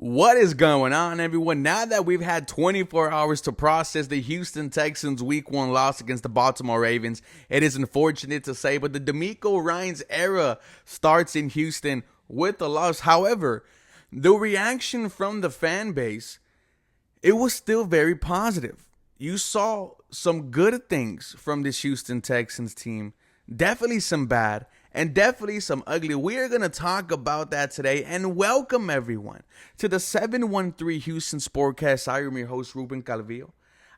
What is going on, everyone? Now that we've had 24 hours to process the Houston Texans Week 1 loss against the Baltimore Ravens, it is unfortunate to say, but the DeMeco Ryans era starts in Houston with the loss. However, the reaction from the fan base, it was still very positive. You saw some good things from this Houston Texans team, definitely some bad, and definitely some ugly. We are going to talk about that today, and welcome everyone to the 713 Houston Sportcast. I am your host, Ruben Calvillo.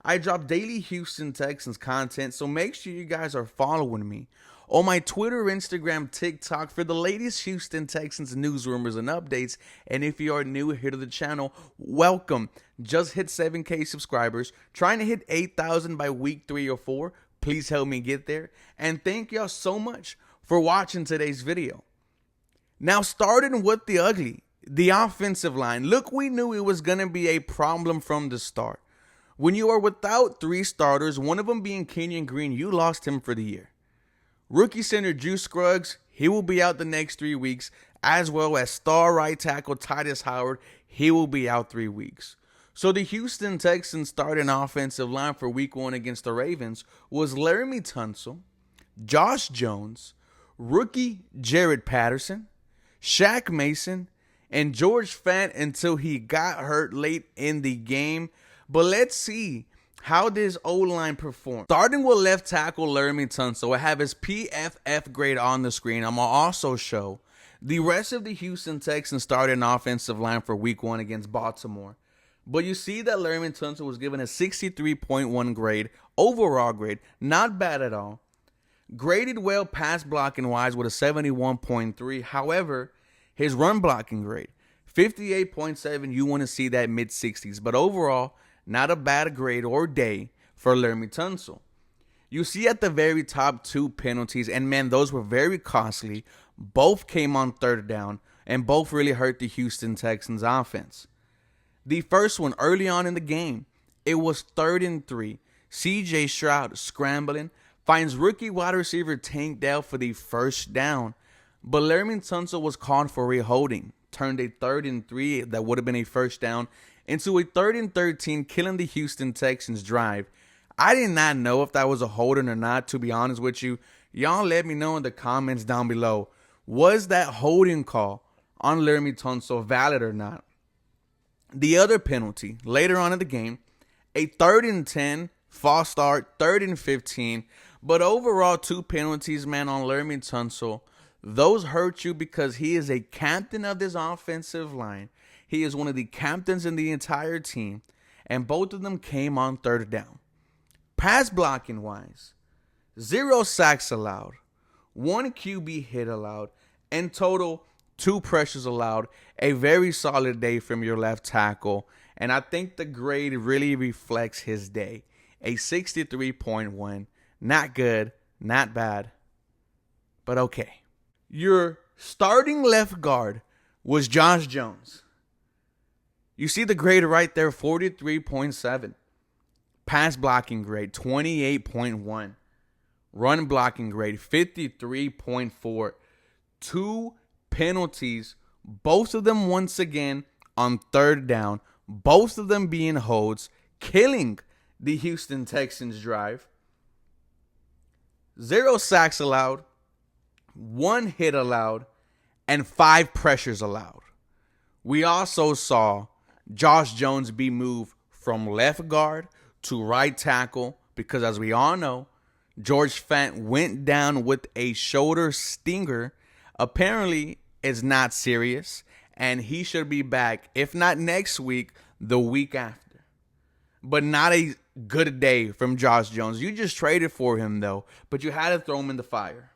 I drop daily Houston Texans content, so make sure you guys are following me on my Twitter, Instagram, TikTok for the latest Houston Texans news, rumors, and updates. And if you are new here to the channel, welcome. Just hit 7K subscribers, trying to hit 8,000 by week 3 or 4. Please help me get there. And thank y'all so much for watching today's video. Now, starting with the ugly, the offensive line. Look, we knew it was going to be a problem from the start. When you are without 3 starters, one of them being Kenyon Green, you lost him for the year. Rookie center Juice Scruggs, he will be out the next 3 weeks, as well as star right tackle Titus Howard, he will be out 3 weeks. So the Houston Texans starting offensive line for week 1 against the Ravens was Laremy Tunsil, Josh Jones, rookie Jaret Patterson, Shaq Mason, and George Fant until he got hurt late in the game. But let's see how this O-line performed. Starting with left tackle Laremy Tunsil, I have his PFF grade on the screen. I'm going to also show the rest of the Houston Texans starting offensive line for week 1 against Baltimore. But you see that Laremy Tunsil was given a 63.1 grade, overall grade, not bad at all. Graded well pass blocking wise with a 71.3. However, his run blocking grade, 58.7. You want to see that mid-60s. But overall, not a bad grade or day for Laremy Tunsil. You see at the very top 2 penalties, and man, those were very costly. Both came on 3rd down, and both really hurt the Houston Texans offense. The first one early on in the game, it was 3rd and 3. CJ Stroud scrambling, finds rookie wide receiver Tank Dell for the 1st down. But Laremy Tunsil was called for a holding, turned a 3rd and 3 that would have been a 1st down into a 3rd and 13, killing the Houston Texans drive. I did not know if that was a holding or not, to be honest with you. Y'all let me know in the comments down below. Was that holding call on Laremy Tunsil valid or not? The other penalty later on in the game, a 3rd and 10, false start, 3rd and 15. But overall, 2 penalties, man, on Laremy Tunsil. Those hurt you because he is a captain of this offensive line. He is one of the captains in the entire team. And both of them came on 3rd down. Pass blocking wise, 0 sacks allowed, 1 QB hit allowed, and total 2 pressures allowed. A very solid day from your left tackle. And I think the grade really reflects his day. A 63.1. Not good, not bad, but okay. Your starting left guard was Josh Jones. You see the grade right there, 43.7. Pass blocking grade, 28.1. Run blocking grade, 53.4. 2 penalties, both of them once again on 3rd down. Both of them being holds, killing the Houston Texans drive. 0 sacks allowed, 1 hit allowed, and 5 pressures allowed. We also saw Josh Jones be moved from left guard to right tackle because, as we all know, George Fant went down with a shoulder stinger. Apparently, it's not serious, and he should be back, if not next week, the week after. But not a good day from Josh Jones. You just traded for him, though, but you had to throw him in the fire.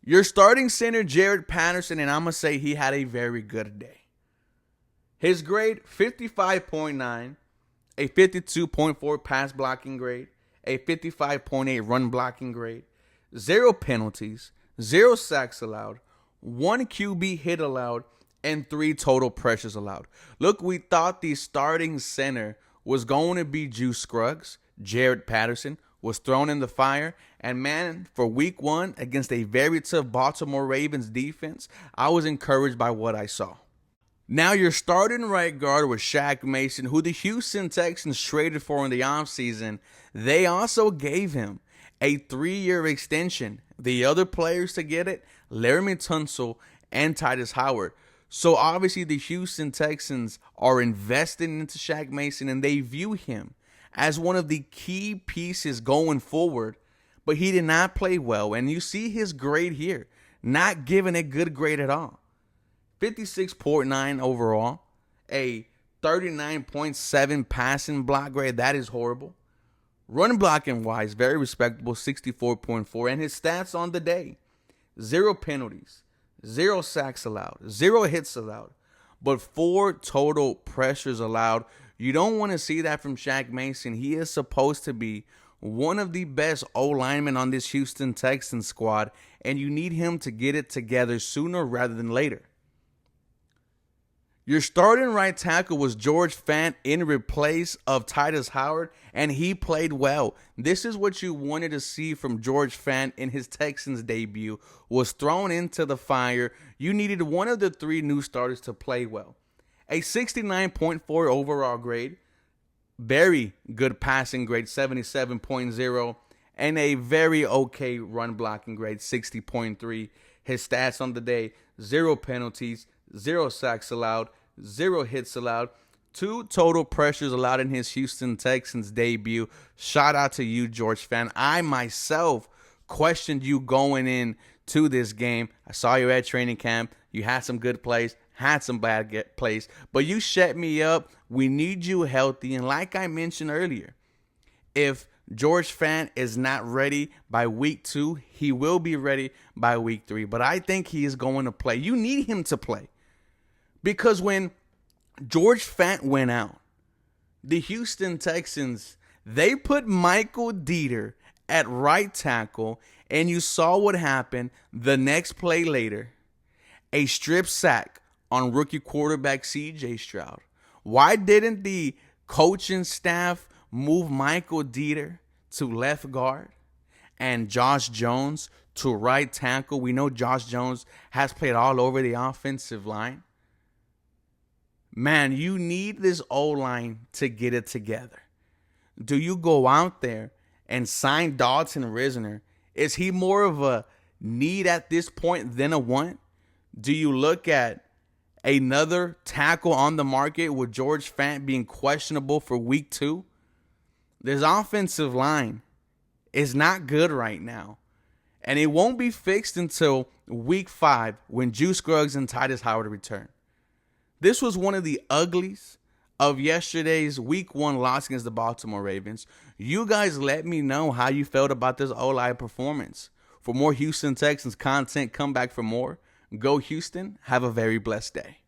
Your starting center, Jaret Patterson, and I'm going to say he had a very good day. His grade, 55.9, a 52.4 pass blocking grade, a 55.8 run blocking grade, 0 penalties, 0 sacks allowed, 1 QB hit allowed, and 3 total pressures allowed. Look, we thought the starting center was going to be Juice Scruggs. Jaret Patterson was thrown in the fire. And man, for week 1 against a very tough Baltimore Ravens defense, I was encouraged by what I saw. Now your starting right guard was Shaq Mason, who the Houston Texans traded for in the offseason. They also gave him a 3-year extension. The other players to get it, Laramie Tunsil and Titus Howard. So obviously the Houston Texans are investing into Shaq Mason, and they view him as one of the key pieces going forward. But he did not play well, and you see his grade here, not giving a good grade at all. 56.9 overall, a 39.7 passing block grade. That is horrible. Run blocking wise, very respectable, 64.4. And his stats on the day: 0 penalties, 0 sacks allowed, 0 hits allowed, but 4 total pressures allowed. You don't want to see that from Shaq Mason. He is supposed to be one of the best O-linemen on this Houston Texans squad, and you need him to get it together sooner rather than later. Your starting right tackle was George Fant in replace of Titus Howard, and he played well. This is what you wanted to see from George Fant in his Texans debut, was thrown into the fire. You needed one of the 3 new starters to play well. A 69.4 overall grade, very good passing grade, 77.0, and a very okay run blocking grade, 60.3. His stats on the day: 0 penalties, 0 sacks allowed, 0 hits allowed, 2 total pressures allowed in his Houston Texans debut. Shout out to you, George Fant. I myself questioned you going in to this game. I saw you at training camp. You had some good plays, had some bad plays, but you shut me up. We need you healthy. And like I mentioned earlier, if George Fant is not ready by week 2, he will be ready by week 3. But I think he is going to play. You need him to play. Because when George Fant went out, the Houston Texans, they put Michael Dieter at right tackle, and you saw what happened the next play later. A strip sack on rookie quarterback C.J. Stroud. Why didn't the coaching staff move Michael Dieter to left guard and Josh Jones to right tackle? We know Josh Jones has played all over the offensive line. Man, you need this O-line to get it together. Do you go out there and sign Dodson Risner? Is he more of a need at this point than a want? Do you look at another tackle on the market with George Fant being questionable for week 2? This offensive line is not good right now. And it won't be fixed until week 5 when Juice Scruggs and Titus Howard return. This was one of the uglies of yesterday's week 1 loss against the Baltimore Ravens. You guys let me know how you felt about this O-line performance. For more Houston Texans content, come back for more. Go Houston. Have a very blessed day.